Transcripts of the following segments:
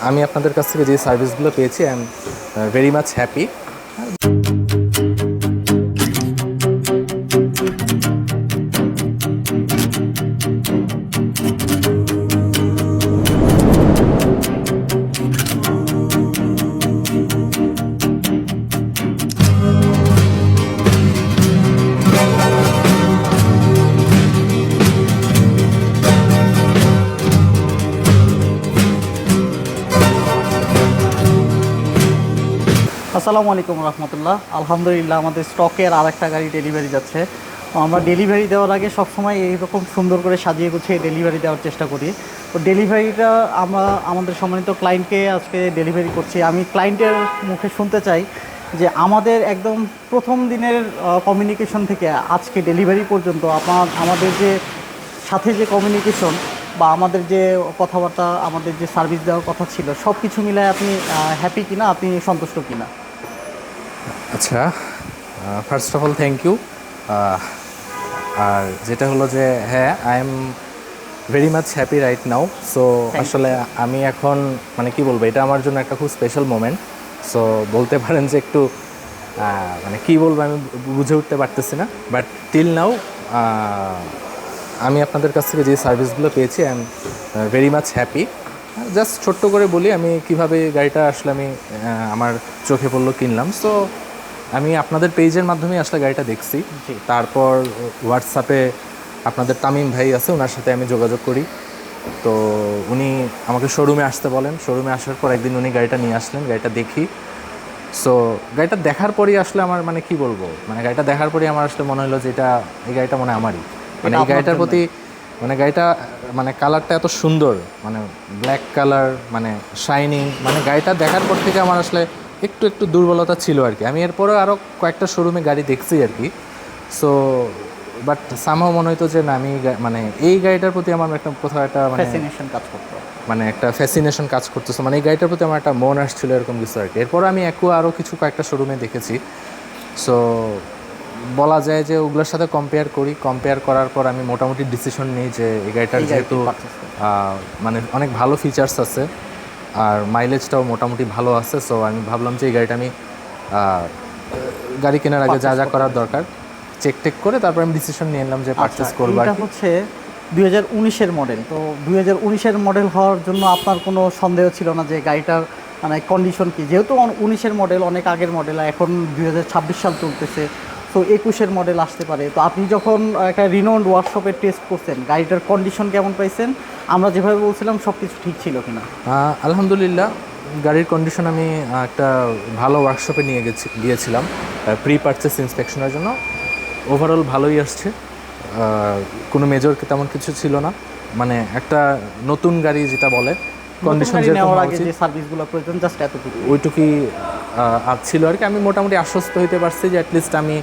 আমি আপনাদের কাছ থেকে যে সার্ভিসগুলো পেয়েছি I am very much happy. আসসালামু আলাইকুম রহমতুল্লাহ। আলহামদুলিল্লাহ আমাদের স্টকের আরেকটা গাড়ি ডেলিভারি যাচ্ছে। তো আমরা ডেলিভারি দেওয়ার আগে সবসময় এইরকম সুন্দর করে সাজিয়ে গুছিয়ে ডেলিভারি দেওয়ার চেষ্টা করি। তো ডেলিভারিটা আমরা আমাদের সম্মানিত ক্লায়েন্টকে আজকে ডেলিভারি করছি। আমি ক্লায়েন্টের মুখে শুনতে চাই যে আমাদের একদম প্রথম দিনের কমিউনিকেশন থেকে আজকে ডেলিভারি পর্যন্ত আমাদের যে সাথে যে কমিউনিকেশন বা আমাদের যে কথাবার্তা, আমাদের যে সার্ভিস দেওয়ার কথা ছিল, সব কিছু মিলায় আপনি হ্যাপি কিনা, আপনি সন্তুষ্ট কিনা? আচ্ছা, first of all thank you. আর যেটা হলো যে হ্যাঁ, I am very much happy right now. So আসলে আমি এখন মানে কি বলবো, এটা আমার জন্য একটা খুব স্পেশাল মোমেন্ট। সো বলতে পারেন যে একটু মানে কি বলবো আমি বুঝে উঠতে পারতেছি না, বাট টিল নাও আমি আপনাদের কাছ থেকে যে সার্ভিসগুলো পেয়েছি I am very much happy. Just ছোট্ট করে বলি আমি কিভাবে গাড়িটা আসলে আমি আমার চোখে পড়লো কিনলাম। সো আমি আপনাদের পেজের মাধ্যমে আসলে গাড়িটা দেখছি, তারপর হোয়াটসঅ্যাপে আপনাদের তামিম ভাই আছে, ওনার সাথে আমি যোগাযোগ করি। তো উনি আমাকে শোরুমে আসতে বলেন, শোরুমে আসার পর একদিন উনি গাড়িটা নিয়ে আসলেন, গাড়িটা দেখি। সো গাড়িটা দেখার পরই আসলে আমার মানে কি বলবো, মানে গাড়িটা দেখার পরই আমার আসলে মনে হলো যে এই গাড়িটা মনে আমারই, মানে এই গাড়িটার প্রতি মানে গাড়িটা মানে কালারটা এত সুন্দর, মানে ব্ল্যাক কালার, মানে শাইনিং, মানে গাড়িটা দেখার পর থেকে আমার আসলে একটু একটু দুর্বলতা ছিল আর কি। আমি এরপরেও আরও কয়েকটা শোরুমে গাড়ি দেখছি আর কি। সো বাট সামহাও মনে হতো যে না, আমি মানে এই গাড়িটার প্রতি আমার একটা কোথাও একটা মানে ফ্যাসিনেশন কাজ করতো, মানে একটা ফ্যাসিনেশন কাজ করতেছে, মানে এই গাড়িটার প্রতি আমার একটা মন আসছিল এরকম কিছু আর কি। এরপর আমি আরও কয়েকটা শোরুমে দেখেছি। সো বলা যায় যে ওগুলোর সাথে কম্পেয়ার করার পর আমি মোটামুটি ডিসিশন নিই যে এই গাড়িটার যেহেতু মানে অনেক ভালো ফিচার্স আছে আর মাইলেজটাও মোটামুটি ভালো আছে। সো আমি ভাবলাম যে এই গাড়িটা আমি গাড়ি কেনার আগে যা যা করার দরকার চেক করে তারপর আমি ডিসিশন নিয়ে নিলাম যে পারচেস করবো। এটা হচ্ছে 2019-এর মডেল। তো 2019-এর মডেল হওয়ার জন্য আপনার কোনো সন্দেহ ছিল না যে গাড়িটার মানে কন্ডিশন কি? যেহেতু 19-এর মডেল, অনেক আগের মডেল, এখন 2026 সাল চলতেছে, তো 21-এর মডেল আসতে পারে। তো আপনি যখন একটা রিনোন্ড ওয়ার্কশপে টেস্ট করছেন, গাড়িটার কন্ডিশন কেমন পাইছেন? আমরা যেভাবে বলছিলাম সব কিছু ঠিক ছিল কিনা? আলহামদুলিল্লাহ, গাড়ির কন্ডিশন আমি একটা ভালো ওয়ার্কশপে গিয়েছিলাম প্রি পারচেস ইন্সপেকশনের জন্য। ওভারঅল ভালোই আসছে, কোনো মেজর তেমন কিছু ছিল না, মানে একটা নতুন গাড়ি যেটা বলে কন্ডিশন নেওয়ার আগে যে সার্ভিসগুলো প্রয়োজন জাস্ট এতটুকু, ওইটুকুই ছিল আর কি। আমি মোটামুটি আশ্বস্ত হইতে পারছি যে অ্যাটলিস্ট আমি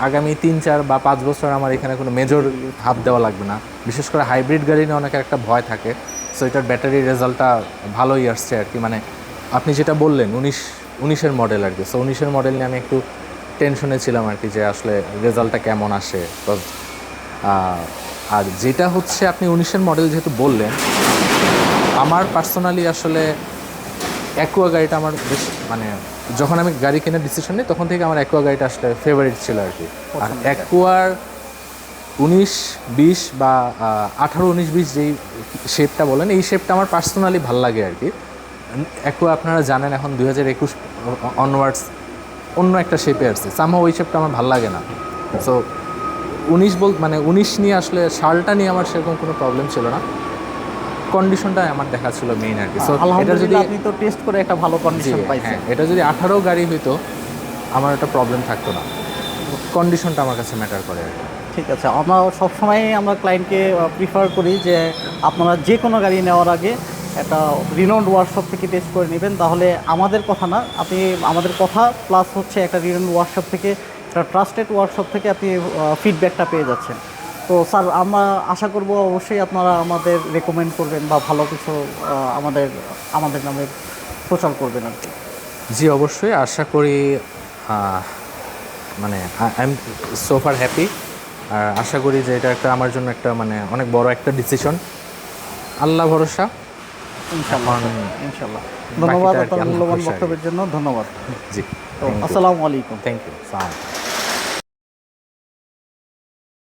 আগামী 3-4 বা 5 বছর আমার এখানে কোনো মেজর হাত দেওয়া লাগবে না। বিশেষ করে হাইব্রিড গাড়ি নিয়ে অনেকের একটা ভয় থাকে। সো এটার ব্যাটারির রেজাল্টটা ভালোই আসছে আর কি। মানে আপনি যেটা বললেন 19-এর মডেল আর কি, সো 19-এর মডেল নিয়ে আমি একটু টেনশনে ছিলাম আর কি যে আসলে রেজাল্টটা কেমন আসে। আর যেটা হচ্ছে আপনি 19-এর মডেল যেহেতু বললেন, আমার পার্সোনালি আসলে অ্যাকুয়া গাড়িটা আমার বেশ মানে যখন আমি গাড়ি কেনার ডিসিশন নিই তখন থেকে আমার অ্যাকুয়া গাড়িটা আসলে ফেভারিট ছিল আর কি। আর অ্যাকুয়ার 19-20 বা 18-19-20 যেই শেপটা বলেন, এই শেপটা আমার পার্সোনালি ভালো লাগে আর কি। অ্যাকুয়া আপনারা জানেন এখন 2021 অনওয়ার্ডস অন্য একটা শেপে আসছে, সামহাও ওই শেপটা আমার ভালো লাগে না। সো 19 নিয়ে আসলে সালটা নিয়ে আমার সেরকম কোনো প্রবলেম ছিল না, কন্ডিশনটা আমার দেখা ছিল মেইন আর কি। সো এটা যদি আপনি তো টেস্ট করে একটা ভালো কন্ডিশন পাইছেন, এটা যদি 18 গাড়ি হইতো আমার একটা প্রবলেম থাকতো না, কন্ডিশনটা আমার কাছে ম্যাটার করে আর কি। ঠিক আছে, আমরা সবসময় আমরা ক্লায়েন্টকে প্রিফার করি যে আপনারা যে কোনো গাড়ি নেওয়ার আগে একটা রিনোন্ড ওয়ার্কশপ থেকে টেস্ট করে নেবেন, তাহলে আমাদের কথা না, আপনি আমাদের কথা প্লাস হচ্ছে একটা রিনোন্ড ওয়ার্কশপ থেকে, একটা ট্রাস্টেড ওয়ার্কশপ থেকে আপনি ফিডব্যাকটা পেয়ে যাচ্ছেন। তো স্যার, আমরা আশা করব অবশ্যই আপনারা আমাদের রেকমেন্ড করবেন বা ভালো কিছু আমাদের নামে প্রচার করবেন আর কি। জি অবশ্যই, আশা করি মানে I am so far happy. আর আশা করি যে এটা একটা আমার জন্য একটা মানে অনেক বড় একটা ডিসিশন। আল্লাহ ভরসা, ইনশাল্লাহ এখন ইনশাল্লাহ। ধন্যবাদ বাকিটা আর কি আপনার আল্লাহ মূল্যবান ভরসা আর কি। বক্তব্যের জন্য, ধন্যবাদ। জি, তো আসসালামু আলাইকুম। Thank you.